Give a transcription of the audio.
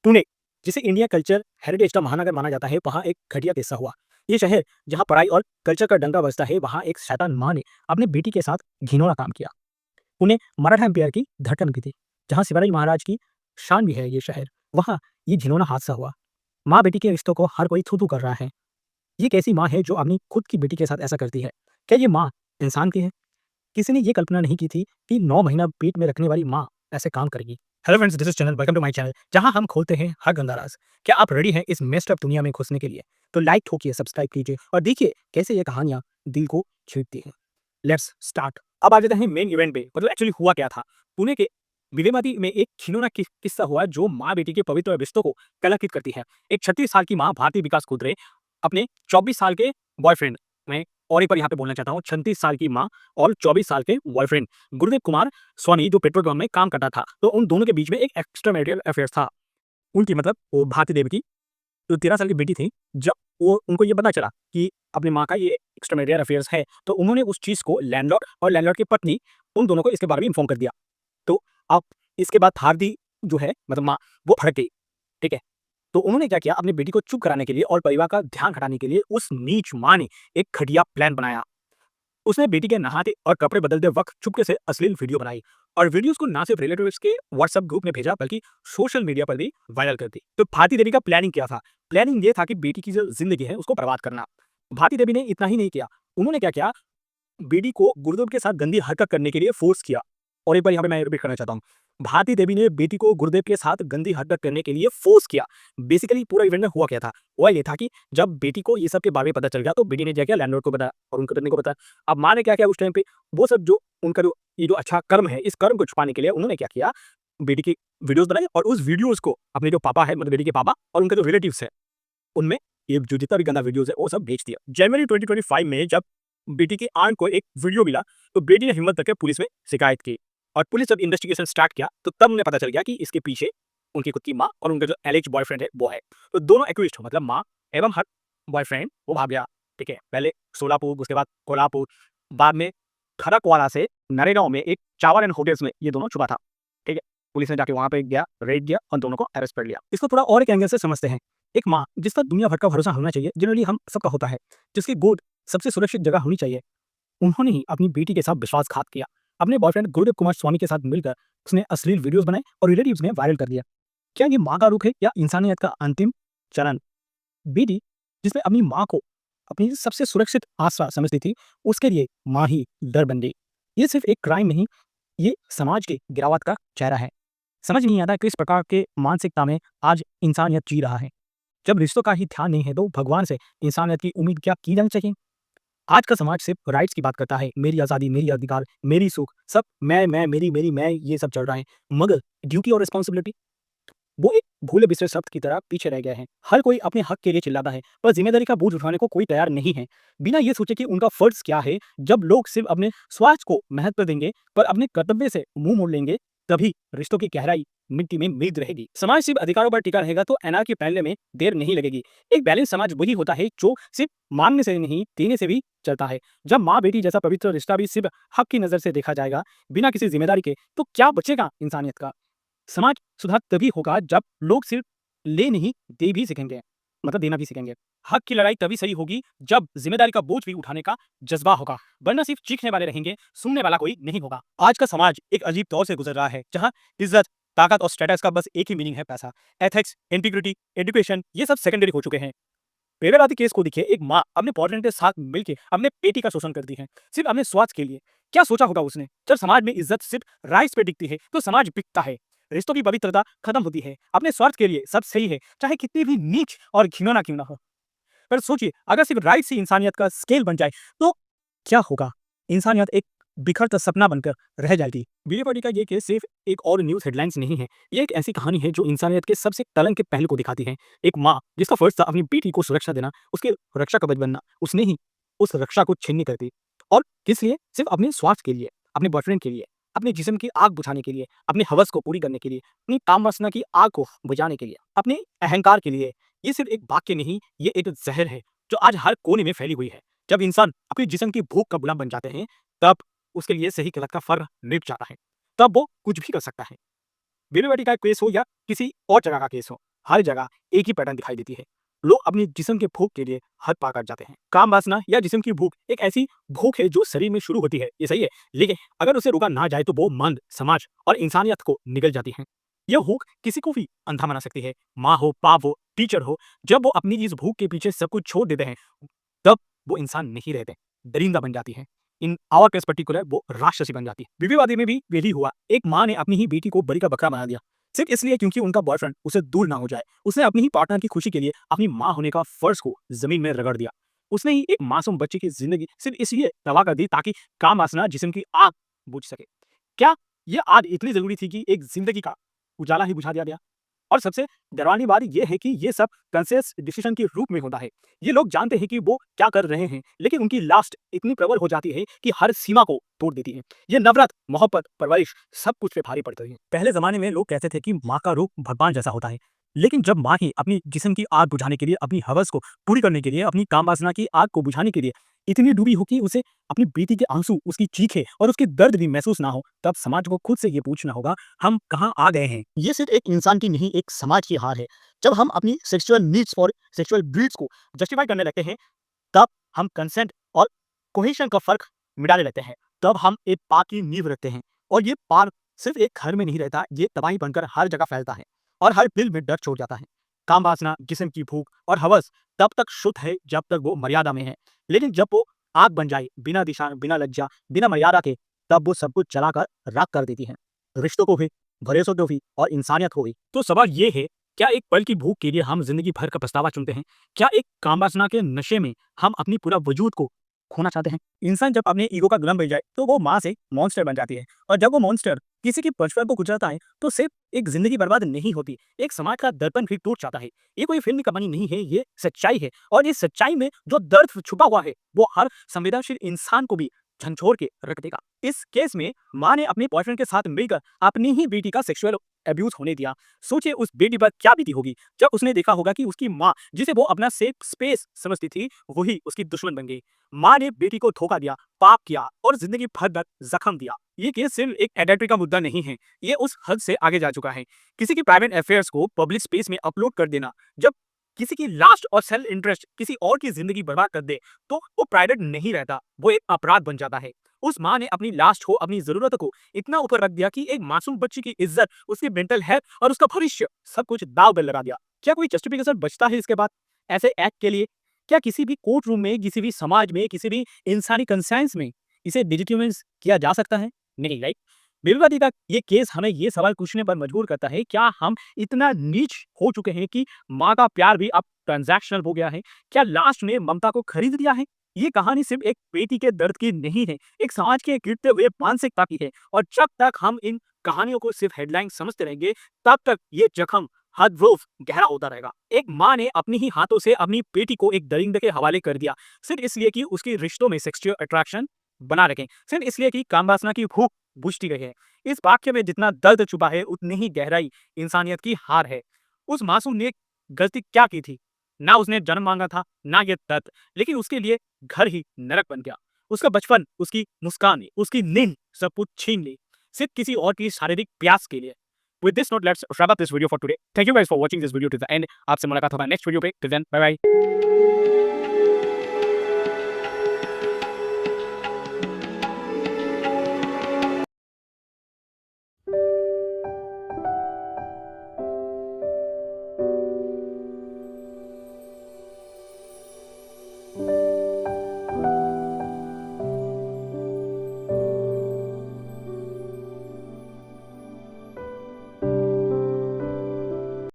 पुणे, जिसे India culture heritage का महानगर माना जाता है, वहाँ एक घटिया किस्सा हुआ। ये शहर जहाँ पढ़ाई और कल्चर का डंका बजता है, वहाँ एक शैतान माँ ने अपनी बेटी के साथ घिनौना काम किया। पुणे मराठा एम्पायर की धड़कन भी थी, जहाँ शिवाजी महाराज की शान भी है ये शहर। वहाँ ये घिनौना हादसा हुआ। माँ बेटी के रिश्तों को हर कोई थू-थू कर रहा है। ये कैसी माँ है जो अपनी खुद की बेटी के साथ ऐसा करती है? क्या ये माँ इंसान की है? किसी ने ये कल्पना नहीं की थी कि 9 महीना पेट में रखने वाली माँ ऐसे काम करेगी। Hello friends, this is channel, welcome to my channel, जहां हम खोलते हैं हर गंदा राज। क्या आप रेडी हैं इस मेस्ड अप दुनिया में घुसने के लिए? तो लाइक ठोकिए, सब्सक्राइब कीजिए और देखिए कैसे ये कहानियां दिल को छेड़ती हैं। Let's start. अब आ जाते हैं मेन इवेंट पे। मतलब एक्चुअली हुआ क्या था? पुणे के विवेमादी में एक खिलौना किस्सा हुआ जो माँ बेटी के पवित्र रिश्तों को कलंकित करती है। एक 36 साल की माँ भारती विकास कुद्रे अपने 24 साल के बॉयफ्रेंड में, और एक बार यहाँ पे बोलना चाहता हूँ, 36 साल की माँ और 24 साल के बॉयफ्रेंड गुरुदेव कुमार स्वामी जो पेट्रोल पंप में काम करता था, तो उन दोनों के बीच में एक एक्स्ट्रा मैरिटल अफेयर था। उनकी मतलब वो भारती देवी की जो 13 साल की बेटी थी, जब वो उनको ये पता चला कि अपनी माँ का ये एक्स्ट्रा मैरिटल अफेयर्स है, तो उन्होंने उस चीज़ को लैंडलॉर्ड और लैंडलॉर्ड की पत्नी उन दोनों को इसके बारे में इन्फॉर्म कर दिया। तो अब इसके बाद भारती जो है मतलब माँ, वो भड़क गई। ठीक है? तो उन्होंने क्या किया, अपनी बेटी को चुप कराने के लिए और परिवार का ध्यान हटाने के लिए उस नीच माँ ने एक घटिया प्लान बनाया। उसने बेटी के नहाते और कपड़े बदलते वक्त चुपके से अश्लील वीडियो बनाई और वीडियोस को ना सिर्फ रिलेटिव्स के व्हाट्सएप ग्रुप में भेजा, बल्कि सोशल मीडिया पर भी वायरल कर दी। तो भारती देवी का प्लानिंग क्या था? प्लानिंग ये था कि बेटी की जो जिंदगी है उसको बर्बाद करना। भारती देवी ने इतना ही नहीं किया, उन्होंने क्या किया, बेटी को गुरुदेव के साथ गंदी हरकत करने के लिए फोर्स किया। और एक बार यहाँ पे मैं रिपीट करना चाहता हूँ, भारती देवी ने बेटी को गुरुदेव के साथ गंदी हरकत करने के लिए फोर्स किया। बेसिकली पूरा इवेंट में हुआ क्या था? हुआ ये था कि जब बेटी को ये सब के बारे में पता चल गया, तो बेटी ने क्या किया, लैंडलॉर्ड को बताया और उनकी पत्नी को बताया। अब माँ ने क्या किया उस टाइम पे, वो सब जो उनका जो ये जो अच्छा कर्म है, इस कर्म को छुपाने के लिए उन्होंने क्या किया, बेटी की वीडियोस बनाई और उस वीडियोस को अपने जो पापा है, मतलब बेटी के पापा और उनके जो रिलेटिव्स है, उनमें ये जो जितना भी गंदा वीडियोस है वो सब भेज दिया। जनवरी 2025 में जब बेटी की आंट को एक वीडियो मिला, तो बेटी ने हिम्मत करके पुलिस में शिकायत की और पुलिस जब इन्वेस्टिगेशन स्टार्ट किया, तो तब उन्हें पता चल गया कि इसके पीछे उनकी खुद की माँ और उनका जो एलिज बॉयफ्रेंड है वो है। तो दोनों एक्यूज्ड मतलब माँ एवं हर बॉयफ्रेंड वो भाग गया। ठीक है? पहले सोलापुर, उसके बाद कोल्हापुर, बाद में खड़कवाला से नरेगांव में एक चावर एंड होटल्स में ये दोनों छुपा था। ठीक है? पुलिस ने जाके वहां पे गया, रेड किया और दोनों को अरेस्ट कर लिया। इसको थोड़ा और एक एंगल से समझते हैं। एक माँ जिस पर दुनिया भर का भरोसा होना चाहिए, जनरली हम सबका होता है, जिसकी गोद सबसे सुरक्षित जगह होनी चाहिए, उन्होंने ही अपनी बेटी के साथ विश्वासघात किया। अपने बॉयफ्रेंड गुरुदेव कुमार स्वामी के साथ मिलकर उसने अश्लील वीडियोस बनाए और रिलेटिव्स ने वायरल कर दिया। क्या ये माँ का रुख है या इंसानियत का अंतिम चरण? बेटी जिसने अपनी माँ को अपनी सबसे सुरक्षित आसरा समझती थी, उसके लिए माँ ही डर बन गई। ये सिर्फ एक क्राइम नहीं, ये समाज की गिरावट का चेहरा है। समझ नहीं आता किस प्रकार के मानसिकता में आज इंसानियत जी रहा है। जब रिश्तों का ही ध्यान नहीं है, तो भगवान से इंसानियत की उम्मीद क्या की जानी चाहिए? आज का समाज सिर्फ राइट्स की बात करता है, मेरी आज़ादी, मेरी अधिकार, मेरी सुख, सब मैं, मेरी मैं, ये सब चल रहा है। मगर ड्यूटी और रिस्पॉन्सिबिलिटी, वो एक भूले बिसरे शब्द की तरह पीछे रह गए हैं। हर कोई अपने हक के लिए चिल्लाता है, पर जिम्मेदारी का बोझ उठाने को कोई तैयार नहीं है। बिना ये सोचे कि उनका फर्ज क्या है, जब लोग सिर्फ अपने स्वार्थ को महत्व देंगे, पर अपने कर्तव्य से मुंह मोड़ लेंगे, तभी रिश्तों की गहराई मिट्टी में मिल रहेगी। समाज सिर्फ अधिकारों पर टिका रहेगा, तो एनार्की फैलने में देर नहीं लगेगी। एक बैलेंस समाज वही होता है जो सिर्फ मांगने से नहीं, देने से भी चलता है। जब माँ बेटी जैसा पवित्र रिश्ता भी सिर्फ हक की नजर से देखा जाएगा, बिना किसी जिम्मेदारी के, तो क्या बचेगा इंसानियत का? समाज सुधार तभी होगा जब लोग सिर्फ ले नहीं, दे भी सीखेंगे, मतलब देना भी सीखेंगे। हक की लड़ाई तभी सही होगी जब जिम्मेदारी का बोझ भी उठाने का जज्बा होगा, वरना सिर्फ चीखने वाले रहेंगे, सुनने वाला कोई नहीं होगा। आज का समाज एक अजीब दौर से गुजर रहा है, जहां इज्जत, ताकत और स्टेटस का बस एक ही मीनिंग है, पैसा। एथिक्स, इंटीग्रिटी, एजुकेशन, ये सब सेकेंडरी हो चुके हैं। पेरेवादी केस को देखिए, एक माँ अपने बॉयफ्रेंड के साथ मिलकर अपने बेटी का शोषण करती है, सिर्फ अपने स्वार्थ के लिए। क्या सोचा होगा उसने? जब समाज में इज्जत सिर्फ राइट्स पे टिकती है, तो समाज बिकता है, रिश्तों की पवित्रता खत्म होती है। अपने स्वार्थ के लिए सब सही है, चाहे कितनी भी नीच और घिनौना क्यों ना हो। पर सोचिए, अगर सिर्फ राइट से इंसानियत का स्केल बन जाए, तो क्या होगा? इंसानियत एक बिखरता सपना बनकर रह जाएगी। वीडियो पार्टी का ये केस सिर्फ एक और न्यूज़ हेडलाइंस नहीं है, ये एक ऐसी कहानी है जो इंसानियत के सबसे कलंकित पहलू को दिखाती है। एक माँ जिसका फर्ज था अपनी बेटी को सुरक्षा देना, उसके रक्षा कवच बनना, उसने ही उस रक्षा को छीननी कर दी। और किस लिए? सिर्फ अपने स्वार्थ के लिए, अपने बॉयफ्रेंड के लिए, अपने जिस्म की आग बुझाने के लिए, अपने हवस को पूरी करने के लिए, अपनी काम वासना की आग को बुझाने के लिए, अपने अहंकार के लिए। ये सिर्फ एक वाक्य नहीं, ये एक जहर है जो आज हर कोने में फैली हुई है। जब इंसान अपने जिस्म की भूख का गुलाम बन जाते हैं, तब उसके लिए सही गलत का फर्क मिट जाता है। तब वो कुछ भी कर सकता है। बेबी बेटी का केस हो या किसी और जगह का केस हो, हर जगह एक ही पैटर्न दिखाई देती है। लोग अपनी जिस्म के भूख के लिए हद पार कर जाते हैं। काम वासना या जिस्म की भूख एक ऐसी भूख है जो शरीर में शुरू होती है, ये सही है, लेकिन अगर उसे रोका ना जाए तो वो मन, समाज और इंसानियत को निगल जाती है। यह भूख किसी को भी अंधा बना सकती है, माँ हो, बाप हो, टीचर हो। जब वो अपनी इस भूख के पीछे सब कुछ छोड़ देते हैं, तब वो इंसान नहीं रहते, दरिंदा बन जाती है। इन आवर केस पर्टिकुलर वो राक्षसी बन जाती है। बीबीवादी में भी यही हुआ। एक माँ ने अपनी ही बेटी को बलि का बकरा बना दिया, सिर्फ इसलिए क्योंकि उनका बॉयफ्रेंड उसे दूर ना हो जाए। उसने अपनी ही पार्टनर की खुशी के लिए अपनी माँ होने का फर्ज को जमीन में रगड़ दिया। उसने ही एक मासूम बच्चे की जिंदगी सिर्फ इसलिए तबाह कर दी ताकि काम वासना जिस्म की आग बुझ सके। क्या यह आग इतनी जरूरी थी कि एक जिंदगी का उजाला ही बुझा दिया गया? और सबसे डरावनी बात यह है कि ये सब कॉन्शियस डिसीजन के रूप में होता है। ये लोग जानते हैं कि वो क्या कर रहे हैं, लेकिन उनकी लास्ट इतनी प्रबल हो जाती है कि हर सीमा को तोड़ देती है। ये नफरत, मोहब्बत, परवरिश सब कुछ पे भारी पड़ती है। पहले जमाने में लोग कहते थे कि माँ का रूप भगवान जैसा होता है, लेकिन जब माँ ही अपनी जिस्म की आग बुझाने के लिए, अपनी हवस को पूरी करने के लिए, अपनी काम वासना की आग को बुझाने के लिए इतनी डूबी हो कि उसे अपनी बेटी के आंसू, उसकी चीखें और उसके दर्द भी महसूस ना हो, तब समाज को खुद से ये पूछना होगा, हम कहाँ आ गए हैं? ये सिर्फ एक इंसान की नहीं, एक समाज की हार है। जब हम अपनी सेक्सुअल नीड्स और सेक्सुअल ड्रीड्स को जस्टिफाई करने लगते हैं, तब हम कंसेंट और कोहेशन का फर्क मिटाने लगते हैं। तब हम एक पार की नींव रखते हैं, और ये पार सिर्फ एक घर में नहीं रहता, ये तबाही बनकर हर जगह फैलता है और हर दिल में डर छोड़ जाता है। काम वासना, जिस्म की भूख और हवस तब तक शुद्ध है जब तक वो मर्यादा में है, लेकिन जब वो आग बन जाए, बिना दिशा, बिना लज्जा, बिना मर्यादा के, तब वो सब कुछ जलाकर राख कर देती है, रिश्तों को भी, भरोसों को भी और इंसानियत को भी। तो सवाल ये है, क्या एक पल की भूख के लिए हम जिंदगी भर का पछतावा चुनते हैं? क्या एक कामवासना के नशे में हम अपनी पूरा वजूद को खोना चाहते हैं? इंसान जब अपने ईगो का गुलाम बन जाए तो वो माँ से मॉन्स्टर बन जाती है, और जब वो मॉन्स्टर किसी की बचपन को गुजरता है तो सिर्फ एक जिंदगी बर्बाद नहीं होती, एक समाज का दर्पण भी टूट जाता है। ये कोई फिल्म की कहानी नहीं है, ये सच्चाई है, और इस सच्चाई में जो दर्द छुपा हुआ है वो हर संवेदनशील इंसान को भी झंझोर के रख देगा। इस केस में माँ ने अपने बॉयफ्रेंड के साथ मिलकर अपनी ही बेटी का सेक्सुअल अब्यूज होने दिया। सोचिए उस बेटी पर क्या बीती होगी जब उसने देखा होगा कि उसकी माँ, जिसे वो अपना सेफ स्पेस समझती थी, वही उसकी दुश्मन बन गई। माँ ने बेटी को धोखा दिया, पाप किया और जिंदगी भर तक जख्म दिया। ये केस सिर्फ एक एडल्ट्री का मुद्दा नहीं है, ये उस हद से आगे जा चुका है। किसी की प्राइवेट अफेयर्स को पब्लिक स्पेस में अपलोड कर देना, जब किसी की लास्ट और सेल्फ इंटरेस्ट किसी और की जिंदगी बर्बाद कर दे, तो वो प्राइवेट नहीं रहता, वो एक अपराध बन जाता है। उस माँ ने अपनी लास्ट को, अपनी जरूरत को इतना ऊपर रख दिया कि एक मासूम बच्ची की इज्जत, उसकी मेंटल हेल्थ और उसका भविष्य सब कुछ दाव पर लगा दिया। क्या कोई जस्टिफिकेशन बचता है इसके बाद ऐसे एक्ट के लिए? क्या किसी भी कोर्ट रूम में, किसी भी समाज में, किसी भी इंसानी कंसाइंस में इसे डिजिटिमाइज किया जा सकता है? नहीं, राइट? बेबीवादी का ये केस हमें ये सवाल पूछने पर मजबूर करता है, क्या हम इतना नीच हो चुके हैं कि माँ का प्यार भी अब ट्रांजैक्शनल हो गया है? क्या लास्ट ने ममता को खरीद लिया है? ये कहानी सिर्फ एक बेटी के दर्द की नहीं है, एक समाज के गिरते हुए मानसिकता की है, और जब तक हम इन कहानियों को सिर्फ हेडलाइन समझते रहेंगे, तब तक ये जख्म हद रोज गहरा होता रहेगा। एक माँ ने अपनी ही हाथों से अपनी बेटी को एक दरिंदे के हवाले कर दिया, सिर्फ इसलिए कि उसकी रिश्तों में सेक्सुअल अट्रैक्शन बना रखें, सिर्फ इसलिए कि कामवासना की भूख बुझती गई है। इस वाक्य में जितना दर्द छुपा है, उतनी ही गहराई इंसानियत की हार है। उस मासूम ने गलती क्या की थी? ना उसने जन्म मांगा था, ना ये दर्द, लेकिन उसके लिए घर ही नरक बन गया। उसका बचपन, उसकी मुस्कान, उसकी नींद सब कुछ छीन ली, सिर्फ किसी और की शारीरिक प्यास के लिए। With this note, let's wrap up this video for today. Thank you guys for watching this video to the end. आपसे मुलाकात होगा नेक्स्ट वीडियो पे। Till then, bye bye.